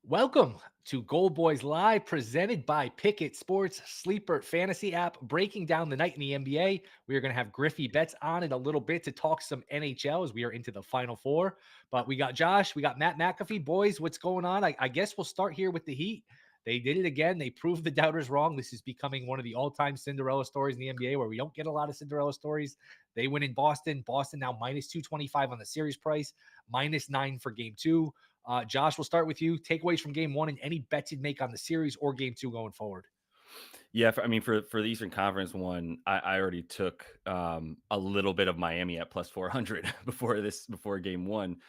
Welcome to Goldboys Live, presented by Pickett Sports Sleeper Fantasy app, breaking down the night in the NBA. We are going to have GriffyBets on in a little bit to talk some NHL as we are into the Final Four. But we got Josh, we got Matkafee. Boys, what's going on? I guess we'll start here with the Heat. They did it again. They proved the doubters wrong. This is becoming one of the all-time Cinderella stories in the NBA where we don't get a lot of Cinderella stories. They win in Boston. Boston now minus 225 on the series price, -9 for game two. Josh, we'll start with you. Takeaways from game one and any bets you'd make on the series or game two going forward. Yeah, for the Eastern Conference one, I already took a little bit of Miami at plus 400 before game one,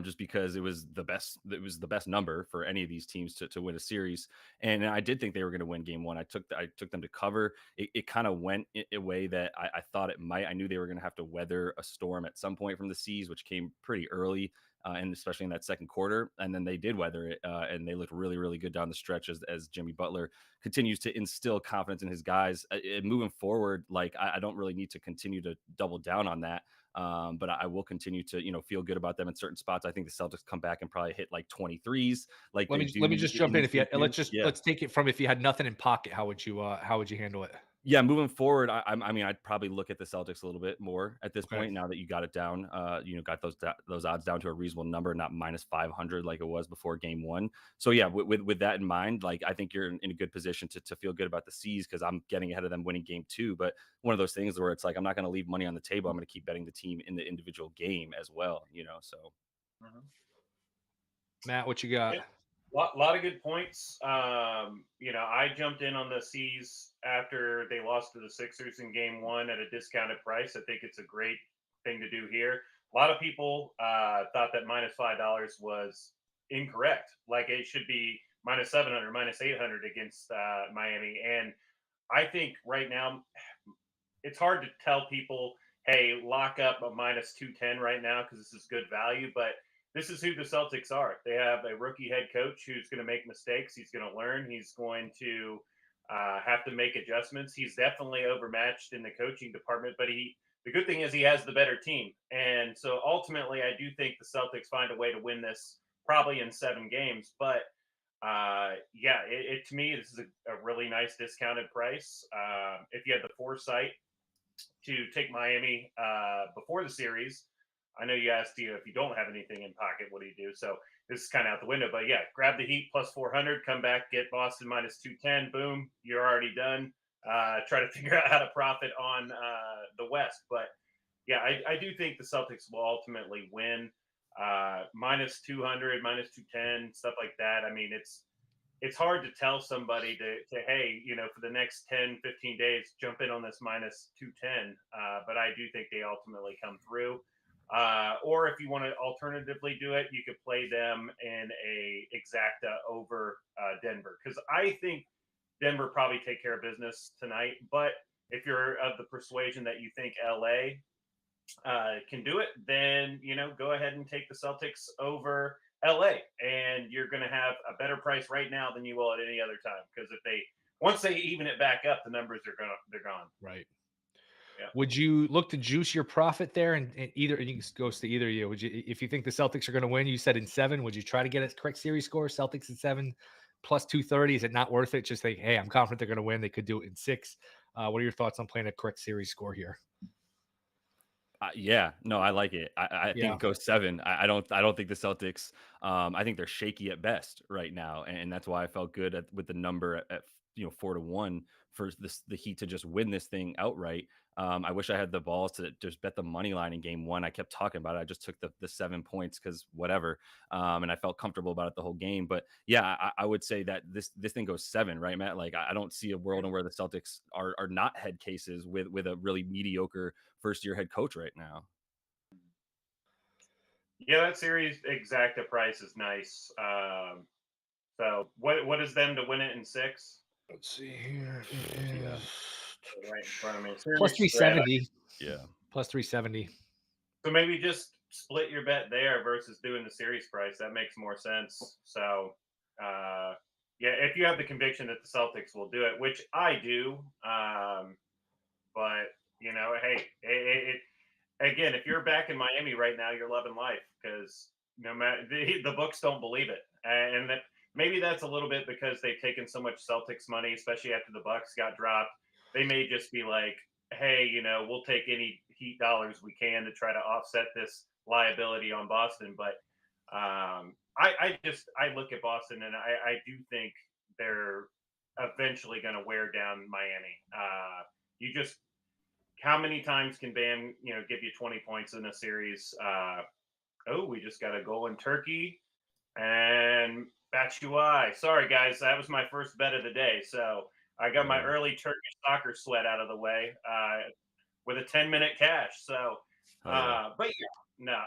just because it was the best. It was the best number for any of these teams to win a series, and I did think they were going to win game one. I took them to cover. It kind of went a way that I thought it might. I knew they were going to have to weather a storm at some point from the seas, which came pretty early. And especially in that second quarter, and then they did weather it, and they looked really, really good down the stretch as Jimmy Butler continues to instill confidence in his guys. Moving forward, like I don't really need to continue to double down on that, but I will continue to feel good about them in certain spots. I think the Celtics come back and probably hit like 23s, like Let they me let me do just jump in. these If you big games. Yeah. let's take it from if you had nothing in pocket, how would you handle it? Yeah, moving forward, I mean, I'd probably look at the Celtics a little bit more at this Okay. point. Now that you got it down, got those odds down to a reasonable number, not minus 500 like it was before game one. So yeah, with that in mind, like I think you're in a good position to feel good about the C's because I'm getting ahead of them winning game two. But one of those things where it's like I'm not going to leave money on the table. I'm going to keep betting the team in the individual game as well. So Mhm. Matt, what you Yeah, got? lot of good points. I jumped in on the C's after they lost to the Sixers in Game One at a discounted price. I think it's a great thing to do here. A lot of people thought that -$5 was incorrect. Like it should be -700, -800 against Miami. And I think right now it's hard to tell people, hey, lock up a -210 right now because this is good value. But this is who the Celtics are. They have a rookie head coach who's going to make mistakes. He's going to learn. He's going to have to make adjustments. He's definitely overmatched in the coaching department, but the good thing is he has the better team. And so ultimately, I do think the Celtics find a way to win this probably in 7 games. But yeah, to me, this is a really nice discounted price. If you had the foresight to take Miami before the series. I know you asked if you don't have anything in pocket, what do you do? So this is kind of out the window. But yeah, grab the Heat plus 400, come back, get Boston -210. Boom, you're already done. Try to figure out how to profit on the West. But yeah, I do think the Celtics will ultimately win. -200, -210, stuff like that. I mean, it's hard to tell somebody to hey, for the next 10, 15 days, jump in on this -210. But I do think they ultimately come through. Or if you want to alternatively do it, you could play them in a exacta over Denver. Because I think Denver probably take care of business tonight. But if you're of the persuasion that you think LA can do it, then go ahead and take the Celtics over LA, and you're going to have a better price right now than you will at any other time. Because if they once they even it back up, the numbers they're gone. Right. Yeah. Would you look to juice your profit there and either and you can go to either of you? Would you if you think the Celtics are going to win, you said in 7, would you try to get a correct series score? Celtics in 7 plus 230. Is it not worth it? Just think, hey, I'm confident they're going to win. They could do it in 6. What are your thoughts on playing a correct series score here? yeah, no, I like it. I think Yeah. it goes 7. I don't think the Celtics. I think they're shaky at best right now, and that's why I felt good with the number at 4-1 for the Heat to just win this thing outright. I wish I had the balls to just bet the money line in game one. I kept talking about it. I just took the 7 points because whatever, and I felt comfortable about it the whole game. But yeah, I would say that this thing goes 7, right, Matt? Like I don't see a world in where the Celtics are not head cases with a really mediocre first year head coach right now. Yeah, that series exacta price is nice. So what is them to win it in 6? Let's see here. It Yeah. is Right in front of me. plus Series spread. 370. Yeah. Plus 370. So maybe just split your bet there versus doing the series price. That makes more sense. So, yeah, if you have the conviction that the Celtics will do it, which I do, but hey, again, if you're back in Miami right now, you're loving life because no matter the books don't believe it, and that maybe that's a little bit because they've taken so much Celtics money, especially after the Bucks got dropped. They may just be like, hey, we'll take any Heat dollars we can to try to offset this liability on Boston. But I look at Boston and I do think they're eventually going to wear down Miami. You just how many times can Bam give you 20 points in a series? We just got a goal in Turkey and Batshuayi. Sorry guys, that was my first bet of the day. So I got my early Turkish soccer sweat out of the way with a 10-minute cash. So, but yeah, no,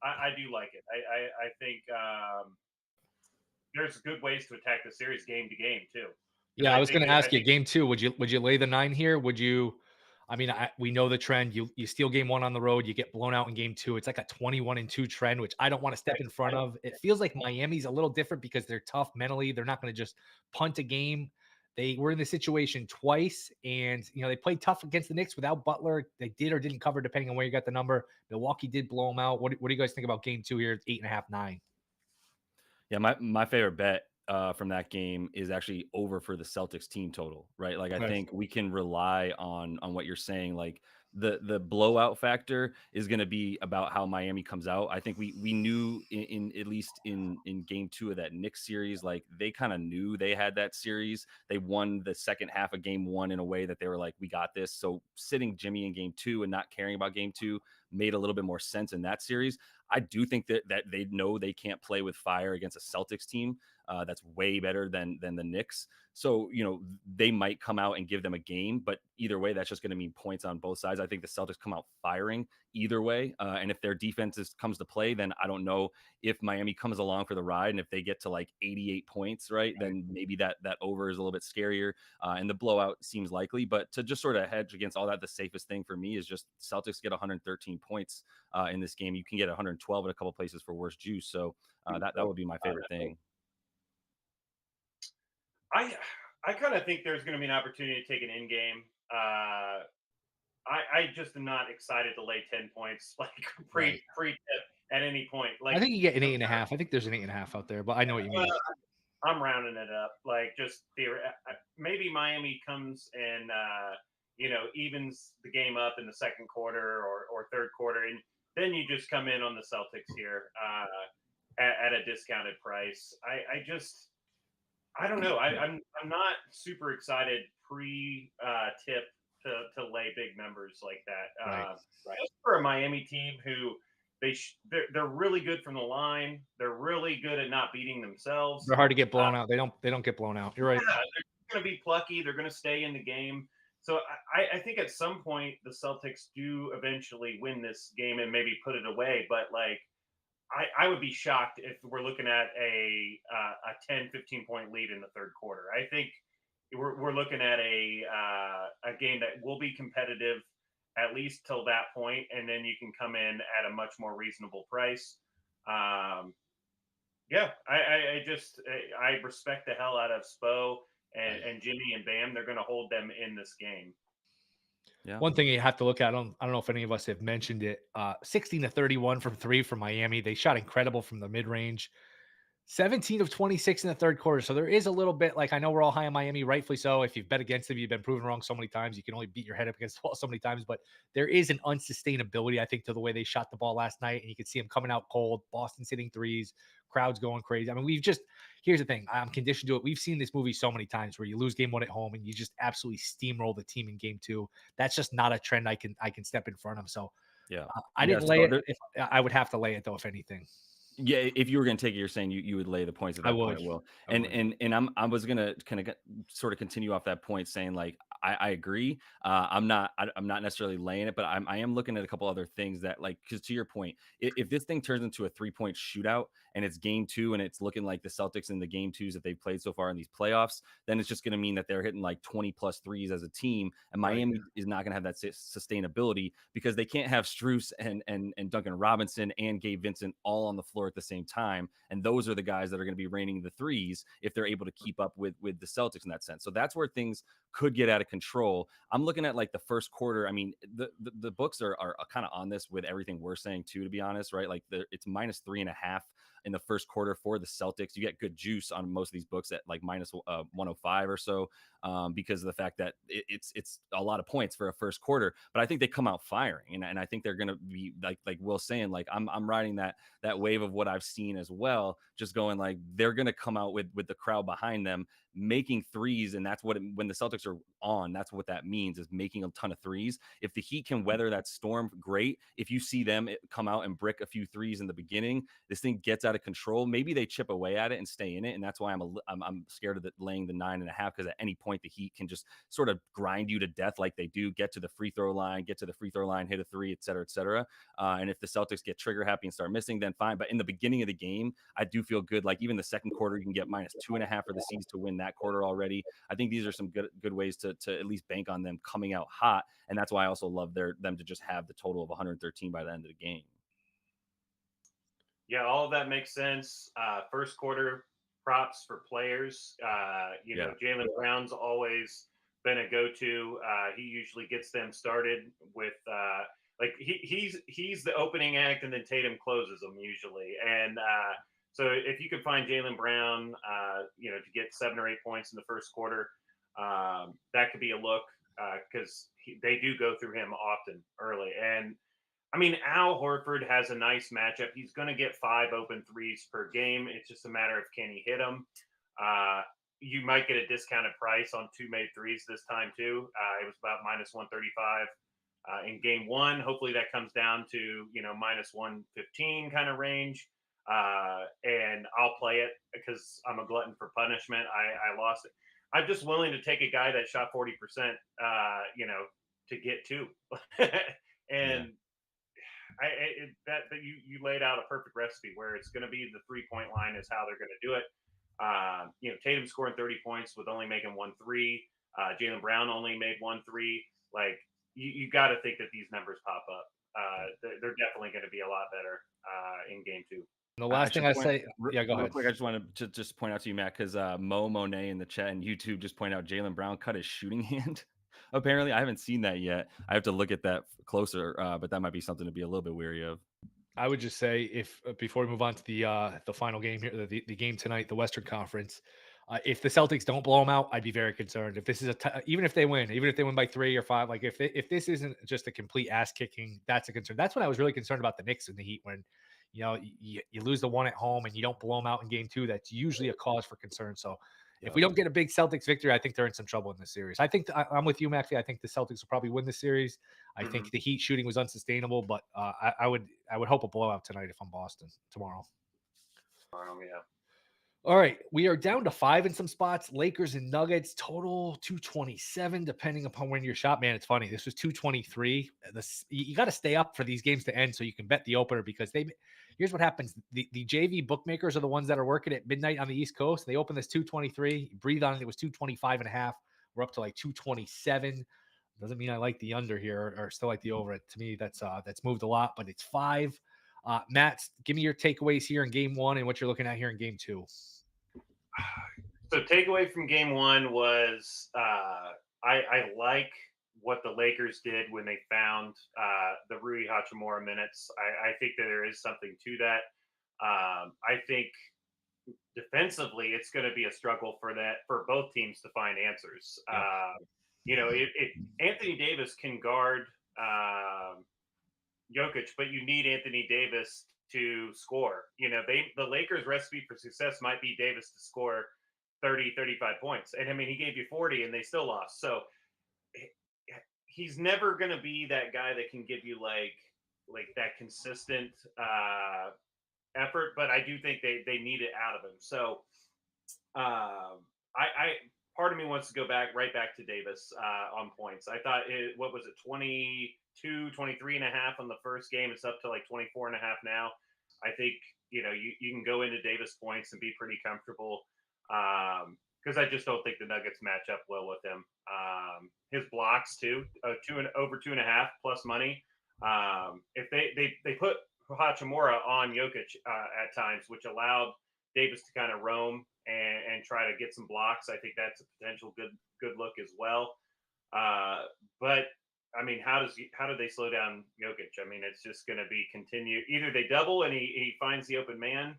I do like it. I think there's good ways to attack the series game to game too. Yeah, I was going to ask you, game 2, would you lay the 9 here? Would you? I mean, we know the trend. You steal game 1 on the road, you get blown out in game 2. It's like a 21-2 trend, which I don't want to step in front of. It feels like Miami's a little different because they're tough mentally. They're not going to just punt a game. They were in the situation twice, and they played tough against the Knicks without Butler. They did or didn't cover, depending on where you got the number. Milwaukee did blow them out. What do you guys think about game 2 here? 8.5, 9. Yeah, my favorite bet from that game is actually over for the Celtics team total, right? Like, I think we can rely on what you're saying. Like, the blowout factor is going to be about how Miami comes out. I think we knew in at least in game 2 of that Knicks series, like, they kind of knew they had that series. They won the second half of game 1 in a way that they were like, we got this. So sitting Jimmy in game 2 and not caring about game 2 made a little bit more sense in that series. I do think that they know they can't play with fire against a Celtics team that's way better than the Knicks. So, they might come out and give them a game, but either way, that's just going to mean points on both sides. I think the Celtics come out firing either way. And if their defense comes to play, then I don't know if Miami comes along for the ride. And if they get to like 88 points, right, then maybe that over is a little bit scarier. And the blowout seems likely. But to just sort of hedge against all that, the safest thing for me is just Celtics get 113 points in this game. You can get 112 at a couple places for worse juice. So that would be my favorite thing. I kind of think there's going to be an opportunity to take an in game. I just am not excited to lay 10 points like pre tip at any point. Like, I think you get an 8.5. I think there's an 8.5 out there, but I know what you mean. I'm rounding it up. Like, just maybe Miami comes and evens the game up in the second quarter or third quarter, and then you just come in on the Celtics here at a discounted price. I don't know. I'm not super excited pre-tip to lay big numbers like that. Right. Just for a Miami team who they're really good from the line. They're really good at not beating themselves. They're hard to get blown out. They don't get blown out. You're right. Yeah, they're going to be plucky. They're going to stay in the game. So I think at some point the Celtics do eventually win this game and maybe put it away. But like, I would be shocked if we're looking at a 10, 15 point lead in the third quarter. I think we're looking at a game that will be competitive at least till that point, and then you can come in at a much more reasonable price. I respect the hell out of Spo and Jimmy and Bam. They're going to hold them in this game. Yeah. One thing you have to look at, I don't know if any of us have mentioned it, 16-31 from 3 from Miami. They shot incredible from the mid-range. 17 of 26 in the third quarter. So there is a little bit, like, I know we're all high on Miami, rightfully so. If you've bet against them, you've been proven wrong so many times. You can only beat your head up against the wall so many times. But there is an unsustainability, I think, to the way they shot the ball last night. And you can see them coming out cold. Boston's hitting threes. Crowds going crazy. I mean, here's the thing. I'm conditioned to it. We've seen this movie so many times where you lose game 1 at home and you just absolutely steamroll the team in game 2. That's just not a trend I can step in front of. So yeah, I didn't lay it. I would have to lay it though, if anything. Yeah, if you were going to take it, you're saying you would lay the points at that point, Will. And I was going to kind of sort of continue off that point, saying like I agree. I'm not necessarily laying it, but I am looking at a couple other things that, like, because to your point, if this thing turns into a 3-point shootout and it's game 2 and it's looking like the Celtics in the game 2s that they've played so far in these playoffs, then it's just going to mean that they're hitting like 20 plus threes as a team, and Miami is not going to have that sustainability because they can't have Strus and Duncan Robinson and Gabe Vincent all on the floor at the same time, and those are the guys that are going to be raining the threes if they're able to keep up with the Celtics in that sense. So that's where things could get out of control. I'm looking at like the first quarter. I mean, the books are kind of on this with everything we're saying too, to be honest, right? Like it's -3.5 in the first quarter for the Celtics. You get good juice on most of these books at like minus 105 or so, because of the fact that it's a lot of points for a first quarter. But I think they come out firing, and I think they're going to be like Will saying, like I'm riding that wave of what I've seen as well, just going like they're going to come out with the crowd behind them, making threes. And that's what when the Celtics are on, that's what that means, is making a ton of threes. If the Heat can weather that storm, great. If you see them come out and brick a few threes in the beginning, this thing gets out of control. Maybe they chip away at it and stay in it, and that's why I'm scared of laying the 9.5, because at any point the Heat can just sort of grind you to death like they do, get to the free throw line, hit a three, et cetera, et cetera. And if the Celtics get trigger happy and start missing, then fine. But in the beginning of the game, I do feel good. Like even the second quarter, you can get minus 2.5 for the C's to win that quarter already. I think these are some good ways to at least bank on them coming out hot. And that's why I also love them to just have the total of 113 by the end of the game. Yeah, all of that makes sense. First quarter props for players. Jaylen Brown's always been a go-to. He usually gets them started with he's the opening act, and then Tatum closes them usually. And so if you can find Jaylen Brown, to get 7 or 8 points in the first quarter, that could be a look, because they do go through him often early. And I mean, Al Horford has a nice matchup. He's going to get 5 open threes per game. It's just a matter of can he hit them. You might get a discounted price on 2 made threes this time too. It was about minus 135 in game 1. Hopefully that comes down to minus 115 kind of range. And I'll play it because I'm a glutton for punishment. I lost it. I'm just willing to take a guy that shot 40%, to get 2. And you laid out a perfect recipe where it's going to be the 3-point line is how they're going to do it. Tatum scoring 30 points with only making 1 3. Jaylen Brown only made 1 3. Like you got to think that these numbers pop up. They're definitely going to be a lot better in game 2. And the last thing I say, yeah, go ahead. Quick, I just wanted to just point out to you, Matt, because Mo Monet in the chat and YouTube just point out Jaylen Brown cut his shooting hand. Apparently, I haven't seen that yet. I have to look at that closer, but that might be something to be a little bit wary of. I would just say, if before we move on to the final game here, the game tonight, the Western Conference, if the Celtics don't blow them out, I'd be very concerned. If this is even if they win by 3 or 5, like if this isn't just a complete ass kicking, that's a concern. That's when I was really concerned about the Knicks and the Heat, when you lose the one at home and you don't blow them out in game 2. That's usually a cause for concern. So if we don't get a big Celtics victory, I think they're in some trouble in this series. I think I'm with you, Matkafee. I think the Celtics will probably win the series. I think the Heat shooting was unsustainable, but I would hope a blowout tonight if I'm Boston tomorrow. Yeah. All right, we are down to 5 in some spots. Lakers and Nuggets total 227, depending upon when you're shot. Man, it's funny. This was 223. You got to stay up for these games to end so you can bet the opener, because here's what happens. The JV bookmakers are the ones that are working at midnight on the East Coast. They open this 223. You breathe on it. It was 225.5. We're up to like 227. Doesn't mean I like the under here or still like the over. To me, that's moved a lot, but it's 5. Matt, give me your takeaways here in game 1 and what you're looking at here in game 2. So takeaway from game 1 was I like what the Lakers did when they found the Rui Hachimura minutes. I think that there is something to that. I think defensively it's going to be a struggle for both teams to find answers. If Anthony Davis can guard Jokic, but you need Anthony Davis to score. The Lakers' recipe for success might be Davis to score 30, 35 points. And I mean, he gave you 40 and they still lost. So he's never going to be that guy that can give you like that consistent effort, but I do think they need it out of him. So part of me wants to go right back to Davis on points. I thought what was it, 23 and a half on the first game. It's up to like 24 and a half now. I think, you can go into Davis points and be pretty comfortable, because I just don't think the Nuggets match up well with him. His blocks too, over 2.5 plus money. If they put Hachimura on Jokic at times, which allowed Davis to kind of roam and try to get some blocks, I think that's a potential good look as well. But I mean, how do they slow down Jokic? I mean, it's just going to be continue. Either they double and he finds the open man,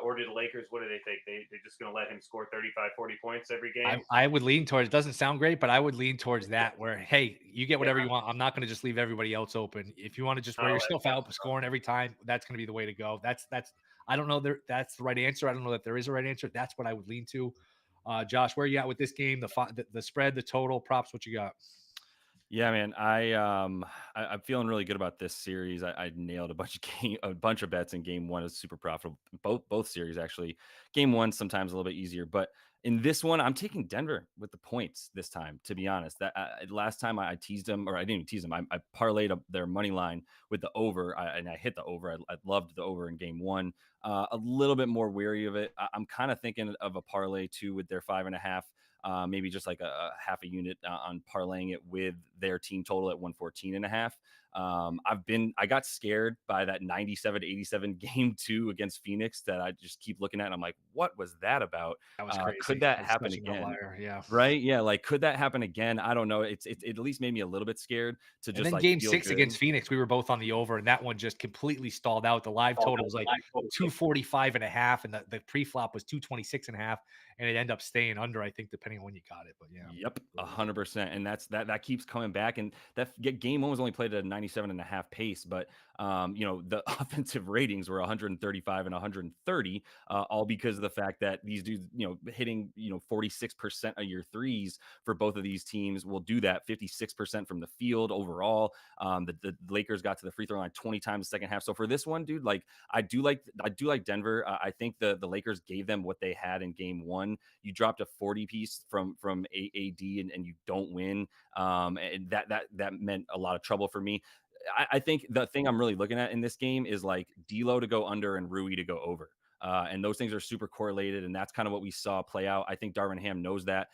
Or do the Lakers, what do they think? They're just going to let him score 35, 40 points every game? I would lean towards, it doesn't sound great, but I would lean towards that where, hey, you get whatever Yeah. you want. I'm not going to just leave everybody else open. If you want to just wear Oh, yourself out scoring every time, that's going to be the way to go. I don't know that's the right answer. I don't know that there is a right answer. That's what I would lean to. Josh, where are you at with this game? The spread, the total, props, what you got? Yeah, man. I'm feeling really good about this series. I nailed a bunch of bets in game one. It's super profitable. Both series actually. Game one sometimes a little bit easier, but in this one, I'm taking Denver with the points this time. To be honest, that last time I teased them, or I didn't even tease them. I parlayed their money line with the over, and I hit the over. I loved the over in game one. A little bit more weary of it. I'm kind of thinking of a parlay too with their 5.5. Maybe just like a half a unit on parlaying it with their team total at 114.5. I got scared by that 97-87 game two against Phoenix that I just keep looking at. And I'm like, what was that about? That was crazy. Could that That's happen such an again? outlier, yeah. Right? Yeah. Like, could that happen again? I don't know. It at least made me a little bit scared to And just then like game feel 6 good. against Phoenix, we were both on the over, and that one just completely stalled out. The live total was like 245.5, and the pre-flop was 226.5, and it ended up staying under, I think, depending on when you got it. But yeah. Yep, 100%. And that keeps coming back. And game one was only played at a 97.5 pace, but the offensive ratings were 135 and 130, all because of the fact that these dudes, hitting 46% of your threes for both of these teams will do that. 56% from the field overall. The Lakers got to the free throw line 20 times the second half. So for this one, dude, like I do like Denver. I think the Lakers gave them what they had in game one. You dropped a 40 piece from AD and you don't win. And that meant a lot of trouble for me. I think the thing I'm really looking at in this game is like D'Lo to go under and Rui to go over. And those things are super correlated, and that's kind of what we saw play out. I think Darvin Ham knows that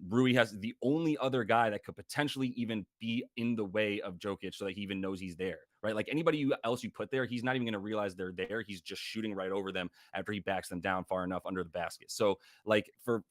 Rui has the only other guy that could potentially even be in the way of Jokic, so that he even knows he's there, right? Like anybody else you put there, he's not even going to realize they're there. He's just shooting right over them after he backs them down far enough under the basket. So like for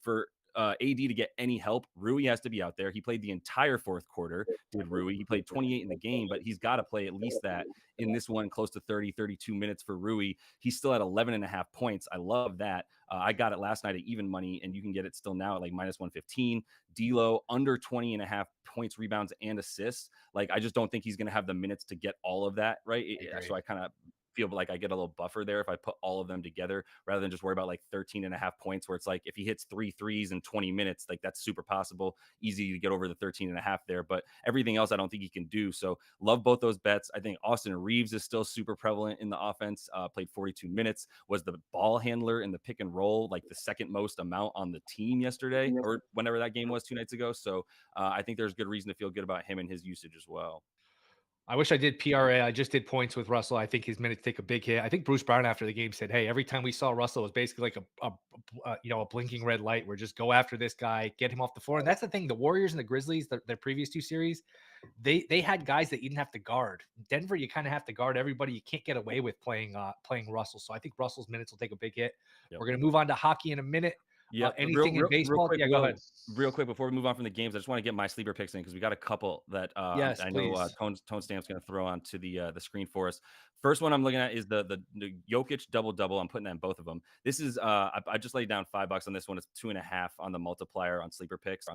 AD to get any help, Rui has to be out there. He played the entire fourth quarter, did Rui. He played 28 in the game, but he's got to play at least that in this one, close to 30, 32 minutes for Rui. He's still at 11.5 points. I love that. I got it last night at even money, and you can get it still now at like minus 115. D'Lo under 20.5 points, rebounds, and assists. Like, I just don't think he's going to have the minutes to get all of that, right? So I kind of feel like I get a little buffer there if I put all of them together rather than just worry about like 13.5 points, where it's like if he hits 3 threes in 20 minutes, like that's super possible, easy to get over the 13.5 there. But everything else I don't think he can do. So love both those bets. I think Austin Reeves is still super prevalent in the offense. Played 42 minutes, was the ball handler in the pick and roll, like the second most amount on the team yesterday or whenever that game was 2 nights ago. So I think there's good reason to feel good about him and his usage as well. I wish I did PRA. I just did points with Russell. I think his minutes take a big hit. I think Bruce Brown after the game said, "Hey, every time we saw Russell, it was basically like a blinking red light. Where just go after this guy, get him off the floor." And that's the thing. The Warriors and the Grizzlies, their previous two series, they had guys that you didn't have to guard. Denver, you kind of have to guard everybody. You can't get away with playing Russell. So I think Russell's minutes will take a big hit. Yep. We're gonna move on to hockey in a minute. Yeah, anything in baseball? Quick, yeah, go ahead. Real quick before we move on from the games, I just want to get my sleeper picks in because we got a couple that Yes, I know Tone Stamp's going to throw onto the screen for us. First one I'm looking at is the Jokic double. I'm putting that in both of them. This is I just laid down $5 on this one. It's 2.5 on the multiplier on sleeper picks.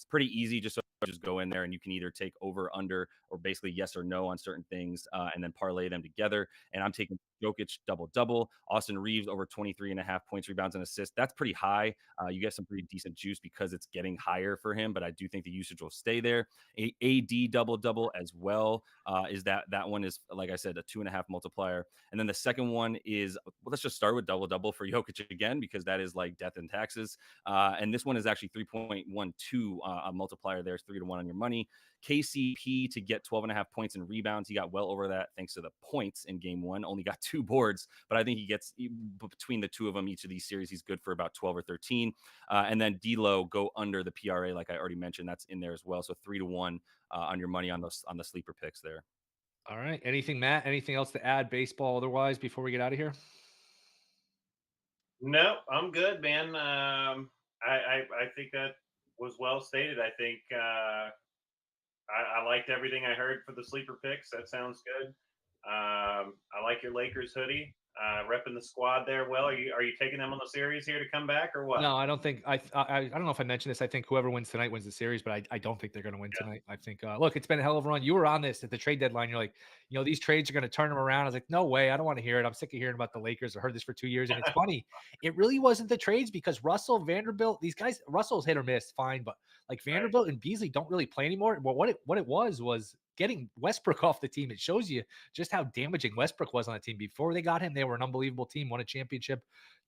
Pretty easy. Just go in there and you can either take over, under, or basically yes or no on certain things, and then parlay them together. And I'm taking Jokic double. Austin Reeves over 23.5 points, rebounds, and assists. That's pretty high. You get some pretty decent juice because it's getting higher for him, but I do think the usage will stay there. AD double as well. Is that one is, like I said, a 2.5 multiplier. And then the second one is, well, let's just start with double for Jokic again, because that is like death and taxes. And this one is actually 3.12 a multiplier there. It's 3-1 on your money. KCP to get 12.5 points and rebounds. He got well over that thanks to the points in game one. Only got 2 boards, but I think he gets between the two of them each of these series, he's good for about 12 or 13. And then D'Lo go under the PRA, like I already mentioned, that's in there as well. So 3-1 on your money on the sleeper picks there. All right. Anything, Matt? Anything else to add, baseball otherwise, before we get out of here? No, I'm good, man. I think that was well stated. I think I liked everything I heard for the sleeper picks. That sounds good. I like your Lakers hoodie. repping the squad there. Will, are you taking them on the series here to come back or what? No, I don't think I don't know if I mentioned this. I think whoever wins tonight wins the series, but I don't think they're going to win tonight. I think look, it's been a hell of a run. You were on this at the trade deadline. You're like, these trades are going to turn them around. I was like, no way. I don't want to hear it. I'm sick of hearing about the Lakers. I heard this for 2 years, and it's funny. It really wasn't the trades because Russell, Vanderbilt, these guys, Russell's hit or miss, fine, but like Vanderbilt and Beasley don't really play anymore. Well, what it was getting Westbrook off the team. It shows you just how damaging Westbrook was on the team. Before they got him, they were an unbelievable team, won a championship,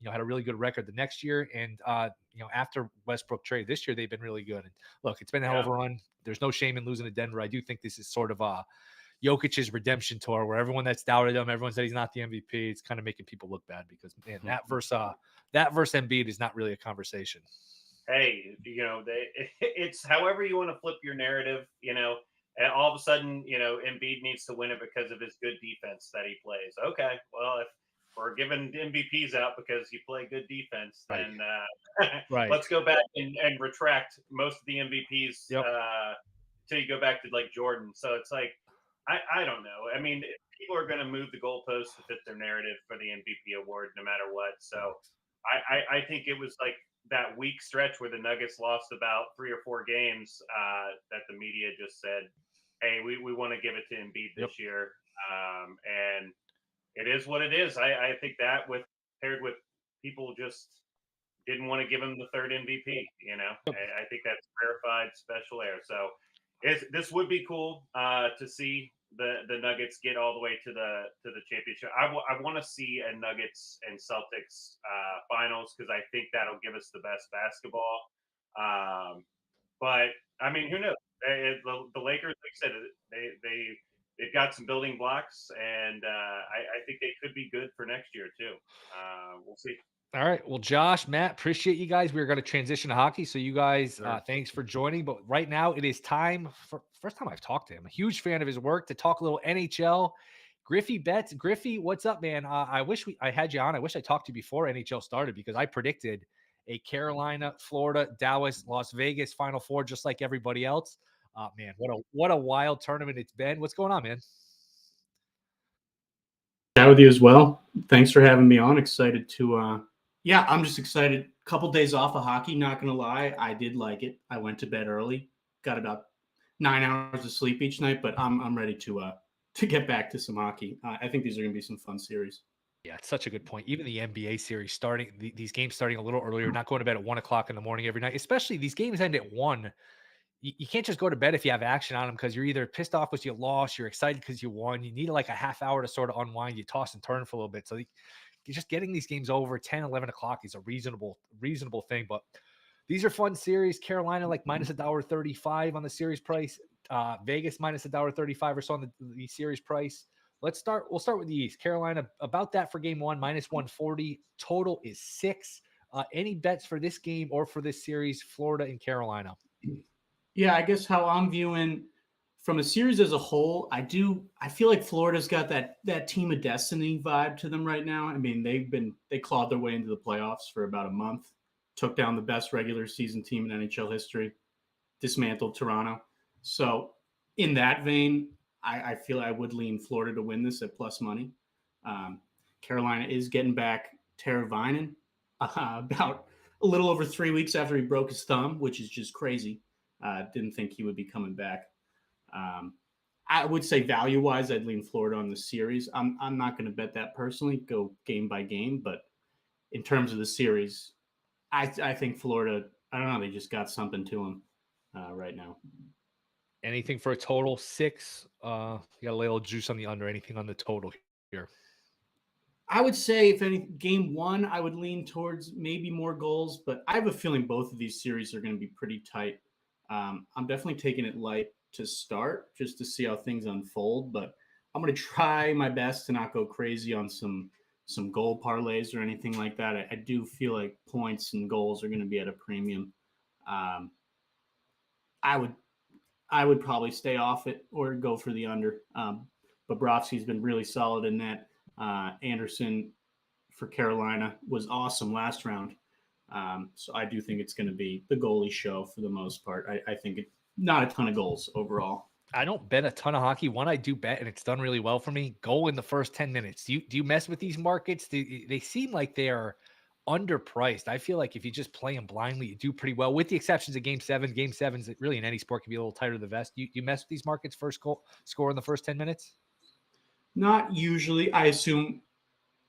had a really good record the next year. And, after Westbrook trade this year, they've been really good. And look, it's been a hell of a run. There's no shame in losing to Denver. I do think this is sort of Jokic's redemption tour where everyone that's doubted him, everyone said he's not the MVP. It's kind of making people look bad because, man, that versus Embiid is not really a conversation. Hey, it's however you want to flip your narrative, and all of a sudden, Embiid needs to win it because of his good defense that he plays. Okay, well, if we're giving MVPs out because you play good defense, then let's go back and retract most of the MVPs till you go back to like Jordan. So it's like, I don't know. I mean, people are going to move the goalposts to fit their narrative for the MVP award no matter what. So I think it was like that week stretch where the Nuggets lost about 3 or 4 games that the media just said, hey, we want to give it to Embiid this year. And it is what it is. I think that paired with people just didn't want to give him the third MVP, I think that's rarefied special air. So this would be cool to see the Nuggets get all the way to the championship. I want to see a Nuggets and Celtics finals because I think that'll give us the best basketball. But I mean, who knows? The Lakers, like I said, they've got some building blocks, and I think they could be good for next year too. We'll see. All right. Well, Josh, Matt, appreciate you guys. We're going to transition to hockey. So you guys, thanks for joining. But right now it is time for first time I've talked to him. A huge fan of his work to talk a little NHL. GriffyBets. Griffy, what's up, man? I wish I had you on. I wish I talked to you before NHL started because I predicted a Carolina, Florida, Dallas, Las Vegas Final Four, just like everybody else. Man, what a wild tournament it's been. What's going on, man? Chat with you as well. Thanks for having me on. Excited to I'm just excited. Couple days off of hockey, not gonna lie. I did like it. I went to bed early, got about 9 hours of sleep each night, but I'm ready to get back to some hockey. I think these are gonna be some fun series. Yeah, it's such a good point. Even the NBA series starting, these games starting a little earlier, not going to bed at 1:00 in the morning every night, especially these games end at 1. You can't just go to bed if you have action on them because you're either pissed off because you lost, you're excited because you won. You need like a half hour to sort of unwind. You toss and turn for a little bit. So you're just getting these games over 10, 11 o'clock is a reasonable thing. But these are fun series. Carolina like minus $1.35 on the series price. Vegas minus $1.35 or so on the series price. We'll start with the East. Carolina about that for game 1, minus 140. Total is 6. Any bets for this game or for this series, Florida and Carolina? Yeah, I guess how I'm viewing from a series as a whole, I feel like Florida's got that team of destiny vibe to them right now. I mean, they clawed their way into the playoffs for about a month, took down the best regular season team in NHL history, dismantled Toronto. So in that vein, I feel I would lean Florida to win this at plus money. Carolina is getting back Tara Vinen about a little over 3 weeks after he broke his thumb, which is just crazy. Didn't think he would be coming back. I would say value-wise, I'd lean Florida on the series. I'm not going to bet that personally, go game by game. But in terms of the series, I think Florida, I don't know, they just got something to them right now. Anything for a total 6? You got a little juice on the under. Anything on the total here? I would say if any game 1, I would lean towards maybe more goals. But I have a feeling both of these series are going to be pretty tight. I'm definitely taking it light to start just to see how things unfold, but I'm going to try my best to not go crazy on some goal parlays or anything like that. I do feel like points and goals are going to be at a premium. I would probably stay off it or go for the under. Bobrovsky's been really solid in that. Anderson for Carolina was awesome last round. So I do think it's going to be the goalie show for the most part. I think not a ton of goals overall. I don't bet a ton of hockey. One I do bet, and it's done really well for me. Goal in the first 10 minutes. Do you mess with these markets? They seem like they are underpriced. I feel like if you just play them blindly, you do pretty well, with the exceptions of Game 7. Game 7's really in any sport can be a little tighter to the vest. You mess with these markets, first goal score in the first 10 minutes? Not usually. I assume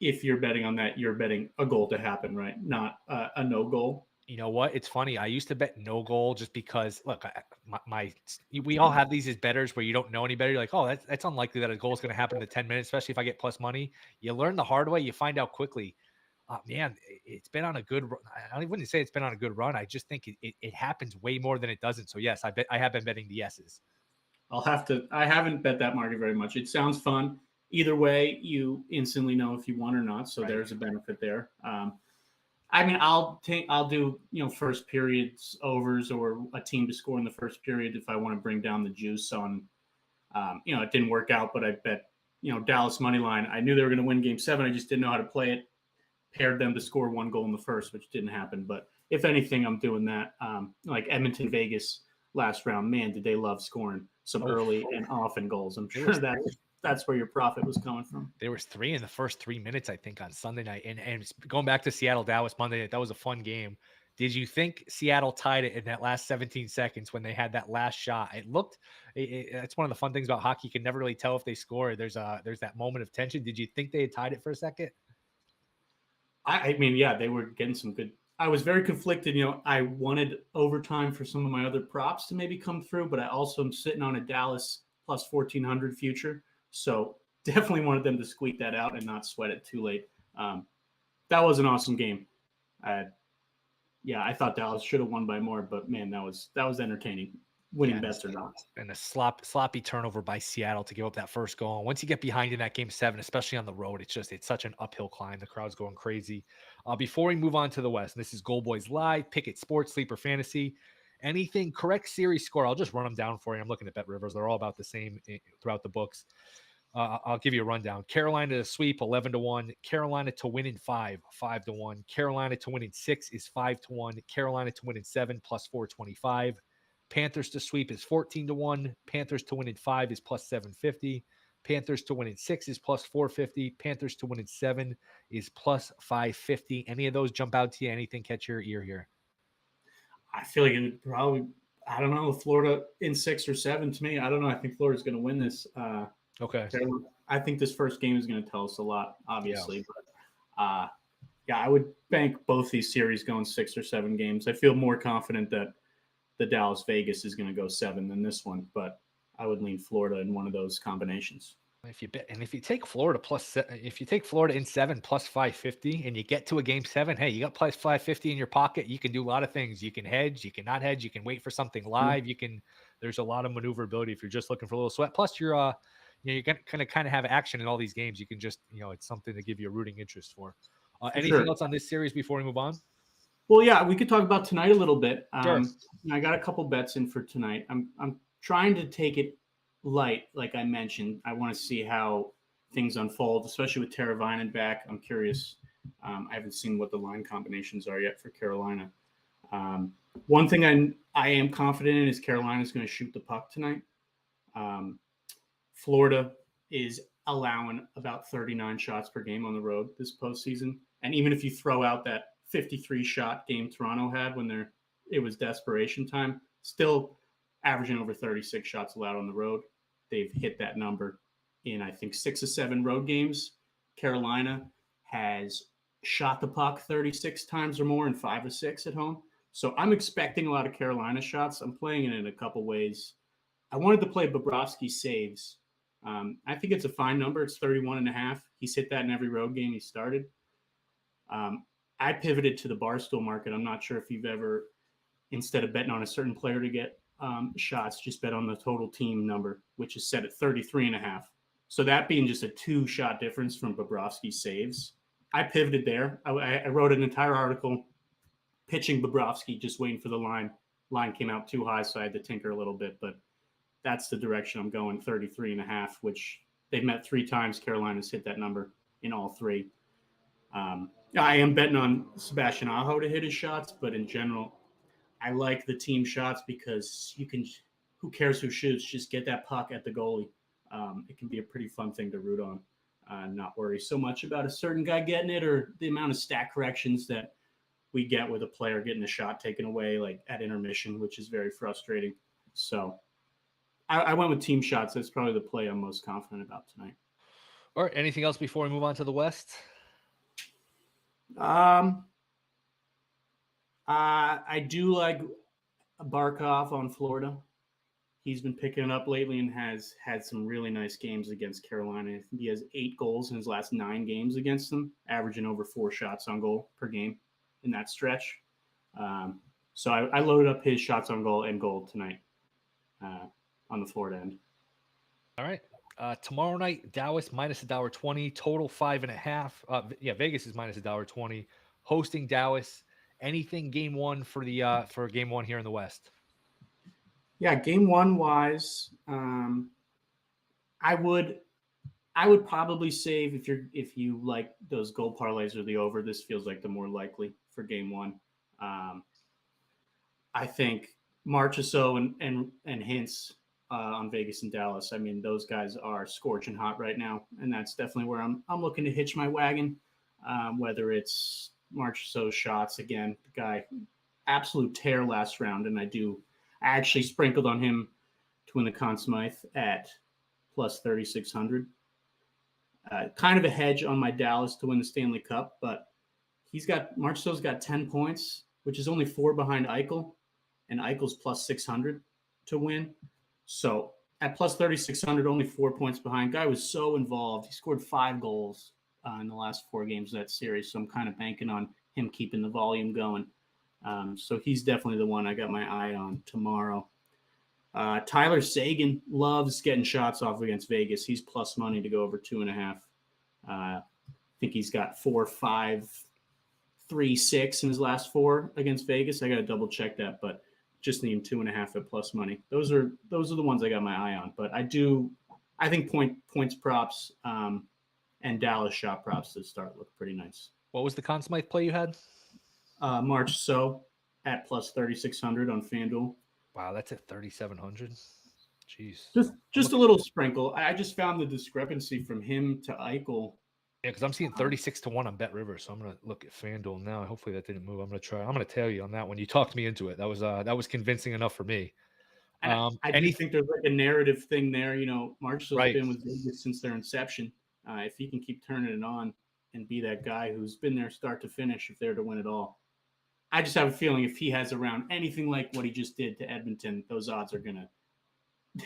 if you're betting on that, you're betting a goal to happen, right? Not a no goal. You know what? It's funny. I used to bet no goal just because, look, we all have these as bettors where you don't know any better. You're like, oh, that's unlikely that a goal is going to happen in the 10 minutes, especially if I get plus money. You learn the hard way. You find out quickly. Man, it's been on a good run. I don't even say it's been on a good run. I just think it happens way more than it doesn't. So yes, I have been betting the yeses. I haven't bet that market very much. It sounds fun. Either way, you instantly know if you won or not. So Right. There's a benefit there. I mean, I'll do, first periods overs or a team to score in the first period if I want to bring down the juice on, it didn't work out, but I bet, Dallas money line. I knew they were going to win Game 7. I just didn't know how to play it. Paired them to score one goal in the first, which didn't happen. But if anything, I'm doing that. Like Edmonton, Vegas last round, man, did they love scoring some early and often goals. I'm sure that's where your profit was coming from. There was 3 in the first 3 minutes, I think, on Sunday night. And going back to Seattle, Dallas Monday night, that was a fun game. Did you think Seattle tied it in that last 17 seconds when they had that last shot? It looked, that's one of the fun things about hockey. You can never really tell if they score. There's that moment of tension. Did you think they had tied it for a second? I mean, yeah, they were getting some good. I was very conflicted. I wanted overtime for some of my other props to maybe come through, but I also am sitting on a Dallas plus 1,400 future. So definitely wanted them to squeak that out and not sweat it too late. That was an awesome game. I thought Dallas should have won by more, but man, that was entertaining. Winning best or not. And a sloppy turnover by Seattle to give up that first goal. And once you get behind in that Game 7, especially on the road, it's such an uphill climb. The crowd's going crazy. Before we move on to the West, and this is Goldboys Live, Pickett Sports, Sleeper Fantasy. Anything correct series score, I'll just run them down for you. I'm looking at Bet Rivers. They're all about the same throughout the books. I'll give you a rundown. Carolina to sweep, 11-1. Carolina to win in 5, 5-1. Carolina to win in 6 is 5-1. Carolina to win in 7, plus 425. Panthers to sweep is 14-1. Panthers to win in 5 is plus 750. Panthers to win in 6 is plus 450. Panthers to win in 7 is plus 550. Any of those jump out to you? Anything catch your ear here? I feel like it would probably, I don't know, Florida in 6 or 7 to me. I don't know. I think Florida's going to win this. Okay. I think this first game is going to tell us a lot, obviously. Yeah. But I would bank both these series going 6 or 7 games. I feel more confident that the Dallas Vegas is going to go 7 than this one, but I would lean Florida in one of those combinations. If you take Florida in 7 plus 550 and you get to a Game 7, hey, you got plus 550 in your pocket. You can do a lot of things. You can hedge, you can not hedge, you can wait for something live. There's a lot of maneuverability if you're just looking for a little sweat. Plus you're going to kind of have action in all these games. You can just, it's something to give you a rooting interest for. Anything else on this series before we move on? Well, yeah, we could talk about tonight a little bit. Sure. I got a couple bets in for tonight. I'm trying to take it light, like I mentioned. I want to see how things unfold, especially with Teravainen back. I'm curious. I haven't seen what the line combinations are yet for Carolina. One thing I am confident in is Carolina's going to shoot the puck tonight. Florida is allowing about 39 shots per game on the road this postseason. And even if you throw out that 53-shot game Toronto had when it was desperation time, still averaging over 36 shots allowed on the road. They've hit that number in, I think, 6 or 7 road games. Carolina has shot the puck 36 times or more in 5 or 6 at home. So I'm expecting a lot of Carolina shots. I'm playing it in a couple ways. I wanted to play Bobrovsky saves. I think it's a fine number. It's 31.5. He's hit that in every road game he started. I pivoted to the Barstool market. I'm not sure if you've ever, instead of betting on a certain player to get shots, just bet on the total team number, which is set at 33.5. So that being just a 2-shot difference from Bobrovsky's saves, I pivoted there. I wrote an entire article pitching Bobrovsky, just waiting for the line. Line came out too high, so I had to tinker a little bit, but that's the direction I'm going, 33.5, which they've met 3 times. Carolina's hit that number in all 3. I am betting on Sebastian Aho to hit his shots, but in general, I like the team shots because who cares who shoots? Just get that puck at the goalie. It can be a pretty fun thing to root on. Not worry so much about a certain guy getting it or the amount of stat corrections that we get with a player getting a shot taken away, like at intermission, which is very frustrating. So I went with team shots. That's probably the play I'm most confident about tonight. All right. Anything else before we move on to the West? I do like Barkov on Florida. He's been picking it up lately and has had some really nice games against Carolina. I think he has 8 goals in his last 9 games against them, averaging over 4 shots on goal per game in that stretch. So I loaded up his shots on goal and goal tonight on the Florida end. All right. Tomorrow night, Dallas minus $1.20, total 5.5. Vegas is minus $1.20, hosting Dallas. Anything game one for the for game one here in the West? Yeah, game one wise, I would probably save if you like those goal parlays or the over. This feels like the more likely for game one. I think Marchessault and Hintz on Vegas and Dallas. I mean, those guys are scorching hot right now, and that's definitely where I'm looking to hitch my wagon. Whether it's Marchessault shots again, the guy absolute tear last round, and I actually sprinkled on him to win the Conn Smythe at plus 3,600. Kind of a hedge on my Dallas to win the Stanley Cup, but Marchessault's got 10 points, which is only 4 behind Eichel, and Eichel's plus 600 to win. So at plus 3,600, only 4 points behind. Guy was so involved. He scored 5 goals in the last 4 games of that series, so I'm kind of banking on him keeping the volume going. So he's definitely the one I got my eye on tomorrow. Tyler Seguin loves getting shots off against Vegas. He's plus money to go over 2.5. I think he's got 4, 5, 3, 6 in his last 4 against Vegas. I got to double check that, but just need 2.5 at plus money. Those are the ones I got my eye on. But I think points props and Dallas shot props to start look pretty nice. What was the Conn Smythe play you had? Marchessault at plus 3,600 on FanDuel. Wow, that's at 3,700. Jeez. Just a little sprinkle. I just found the discrepancy from him to Eichel. Yeah, because I'm seeing 36-1 on Bet River, so I'm gonna look at FanDuel now. Hopefully that didn't move. I'm gonna tell you on that one. You talked me into it. That was convincing enough for me. I do think there's like a narrative thing there. You know, Marchessault's been with Vegas since their inception. If he can keep turning it on and be that guy who's been there start to finish, if they're to win it all, I just have a feeling if he has around anything like what he just did to Edmonton, those odds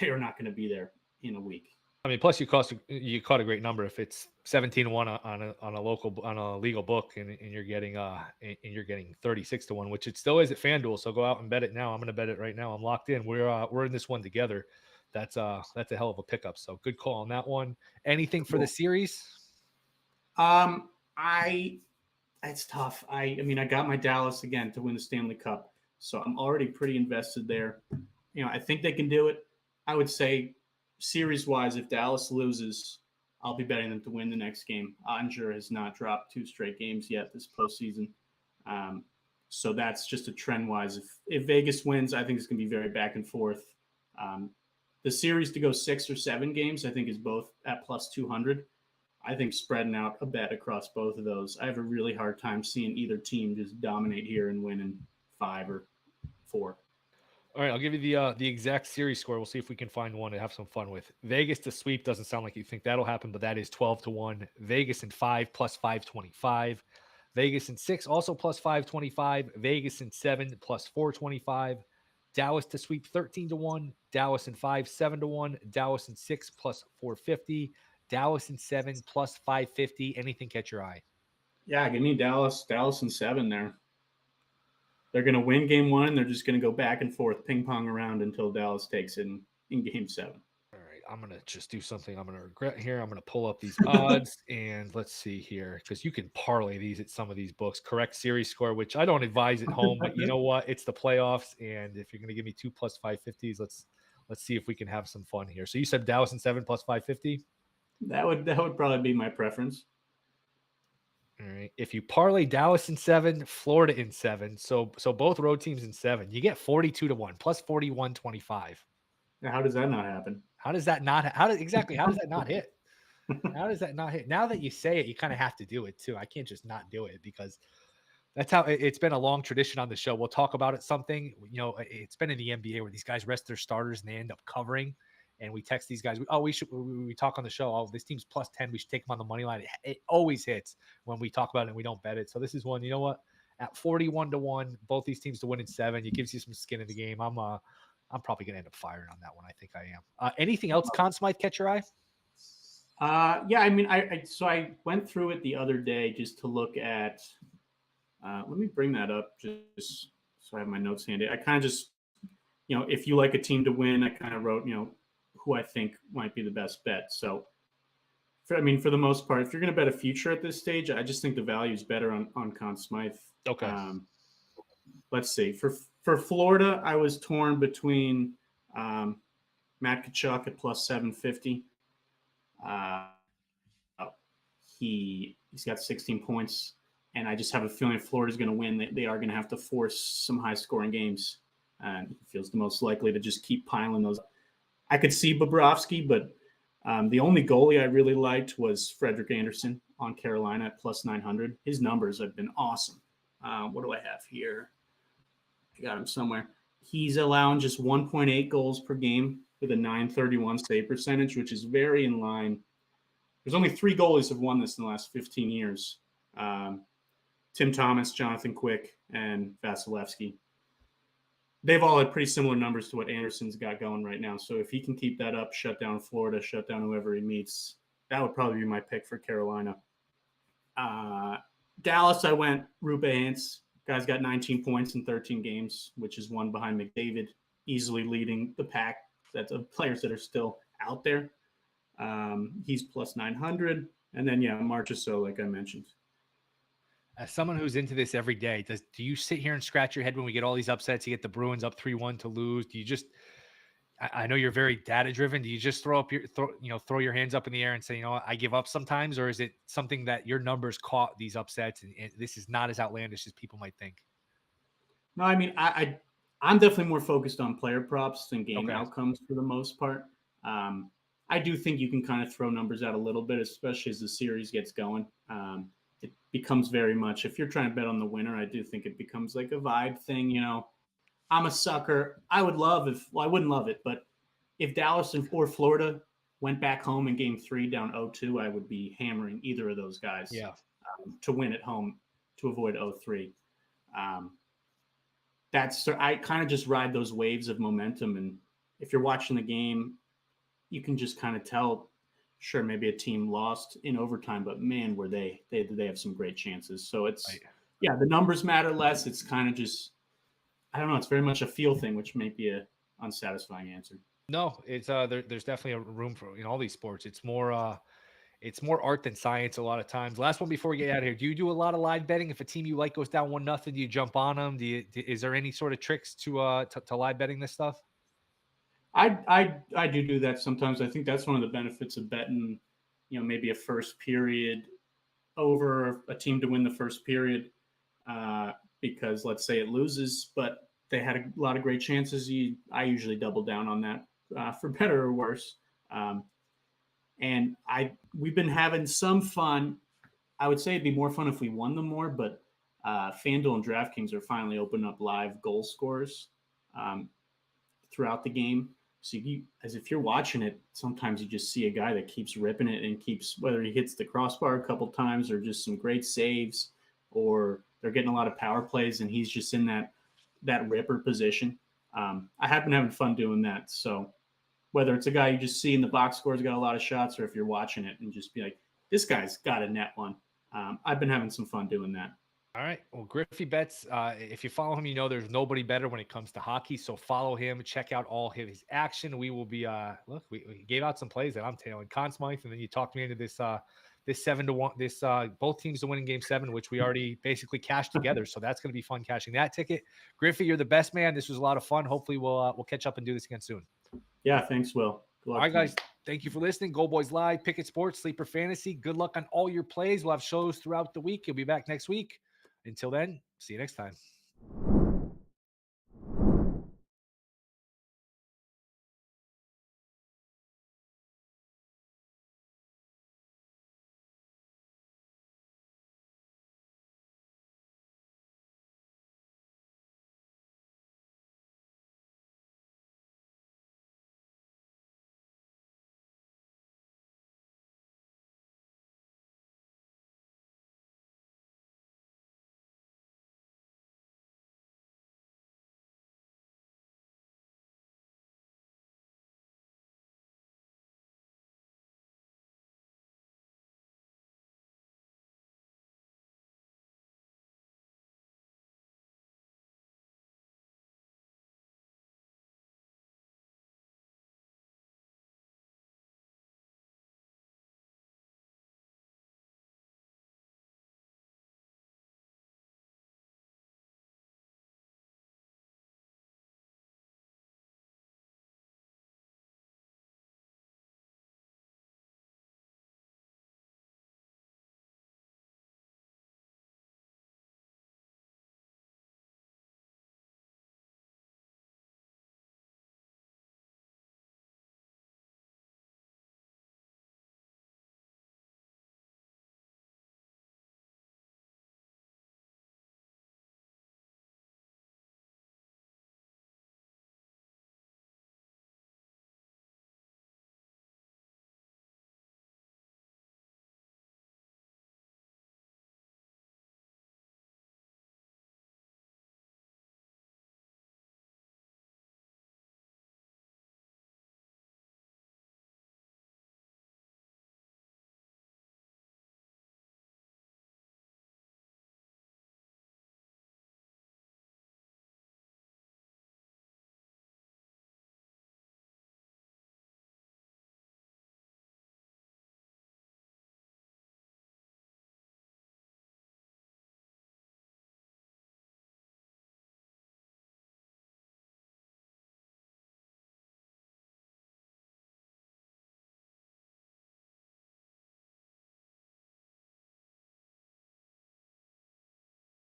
they are not gonna be there in a week. I mean, plus you caught a great number if it's 17-1 on a legal book, and you're getting 36-1, which it still is at FanDuel. So go out and bet it now. I'm going to bet it right now. I'm locked in. We're in this one together. That's a hell of a pickup. So good call on that one. Anything for the series? It's tough. I mean, I got my Dallas again to win the Stanley Cup, so I'm already pretty invested there. You know, I think they can do it. I would say, series-wise, if Dallas loses, I'll be betting them to win the next game. Ottinger has not dropped 2 straight games yet this postseason. So that's just a trend-wise. If Vegas wins, I think it's going to be very back and forth. The series to go 6 or 7 games, I think, is both at plus 200. I think spreading out a bet across both of those, I have a really hard time seeing either team just dominate here and win in 5 or 4. All right, I'll give you the exact series score. We'll see if we can find one to have some fun with. Vegas to sweep doesn't sound like you think that'll happen, but that is 12-1. Vegas in 5 plus 525. Vegas in 6 also plus 525. Vegas in 7 plus 425. Dallas to sweep 13-1. Dallas in 5 7-1. Dallas in 6 plus 450. Dallas in 7 plus 550. Anything catch your eye? Yeah, give me Dallas in 7 there. They're going to win game 1. They're just going to go back and forth, ping pong around until Dallas takes it in game 7. All right, I'm going to just do something I'm going to regret here. I'm going to pull up these odds and let's see here, because you can parlay these at some of these books. Correct series score, which I don't advise at home, but you know what? It's the playoffs, and if you're going to give me 2 plus 550s, let's see if we can have some fun here. So you said Dallas in 7 plus 550? That would probably be my preference. All right. If you parlay Dallas in 7, Florida in 7, so both road teams in 7, you get 42-1 plus 41.25. How does that not happen? How does that not? How does that not hit? How does that not hit? Now that you say it, you kind of have to do it too. I can't just not do it because that's how it's been a long tradition on the show. We'll talk about it. Something, it's been in the NBA where these guys rest their starters and they end up covering. And we text these guys. We talk on the show. Oh, this team's plus 10. We should take them on the money line. It always hits when we talk about it and we don't bet it. So this is one, you know what? At 41-1, both these teams to win in 7. It gives you some skin in the game. I'm probably going to end up firing on that one. I think I am. Anything else, Conn Smythe, catch your eye? Yeah, I mean, I went through it the other day just to look at. Let me bring that up just so I have my notes handy. I kind of just, if you like a team to win, I kind of wrote, who I think might be the best bet. So, for the most part, if you're going to bet a future at this stage, I just think the value is better on Conn Smythe. Okay. Let's see. For Florida, I was torn between Matkafee at plus 750. He's got 16 points, and I just have a feeling Florida's going to win. They are going to have to force some high-scoring games, and he feels the most likely to just keep piling those. I could see Bobrovsky, but the only goalie I really liked was Frederik Andersen on Carolina at plus 900. His numbers have been awesome. What do I have here? I got him somewhere. He's allowing just 1.8 goals per game with a .931 save percentage, which is very in line. There's only 3 goalies have won this in the last 15 years. Tim Thomas, Jonathan Quick, and Vasilevsky. They've all had pretty similar numbers to what Anderson's got going right now. So if he can keep that up, shut down Florida, shut down whoever he meets, that would probably be my pick for Carolina. Dallas, I went Rupe Hintz. Guy's got 19 points in 13 games, which is one behind McDavid, easily leading the pack. That's of players that are still out there. He's plus 900. And then, Marchessault, like I mentioned. As someone who's into this every day, do you sit here and scratch your head when we get all these upsets? You get the Bruins up 3-1 to lose. Do you just? I know you're very data driven. Do you just throw your hands up in the air and say, I give up sometimes, or is it something that your numbers caught these upsets and this is not as outlandish as people might think? No, I mean, I'm definitely more focused on player props than game outcomes for the most part. I do think you can kind of throw numbers out a little bit, especially as the series gets going. It becomes very much, if you're trying to bet on the winner, I do think it becomes like a vibe thing. I'm a sucker. I wouldn't love it, but if Dallas or Florida went back home in game 3 down 0-2, I would be hammering either of those guys to win at home to avoid 0-3. I kind of just ride those waves of momentum. And if you're watching the game, you can just kind of tell, sure, maybe a team lost in overtime, but man, were they have some great chances. So it's, the numbers matter less. It's kind of just, I don't know. It's very much a feel thing, which may be a unsatisfying answer. No, it's there's definitely a room for in all these sports. It's more art than science a lot of times. Last one before we get out of here. Do you do a lot of live betting? If a team you like goes down 1-0, do you jump on them? Is there any sort of tricks to live betting this stuff? I do that sometimes. I think that's one of the benefits of betting, maybe a first period over a team to win the first period, because let's say it loses, but they had a lot of great chances. I usually double down on that for better or worse. And we've been having some fun. I would say it'd be more fun if we won them more, but FanDuel and DraftKings are finally opening up live goal scorers throughout the game. So as if you're watching it, sometimes you just see a guy that keeps ripping it and whether he hits the crossbar a couple times or just some great saves, or they're getting a lot of power plays and he's just in that ripper position. I have been having fun doing that. So whether it's a guy you just see in the box score has got a lot of shots, or if you're watching it and just be like, this guy's got a net one. I've been having some fun doing that. All right. Well, GriffyBets, if you follow him, there's nobody better when it comes to hockey. So follow him, check out all his action. We will be, we gave out some plays that I'm tailing. Conn Smythe, and then you talked me into this 7-1, both teams to win in game 7, which we already basically cashed together. So that's going to be fun cashing that ticket. Griffy, you're the best man. This was a lot of fun. Hopefully we'll catch up and do this again soon. Yeah. Thanks, Will. All right, guys. Thank you for listening. Goldboys Live, Pickett Sports, Sleeper Fantasy. Good luck on all your plays. We'll have shows throughout the week. You'll be back next week. Until then, see you next time.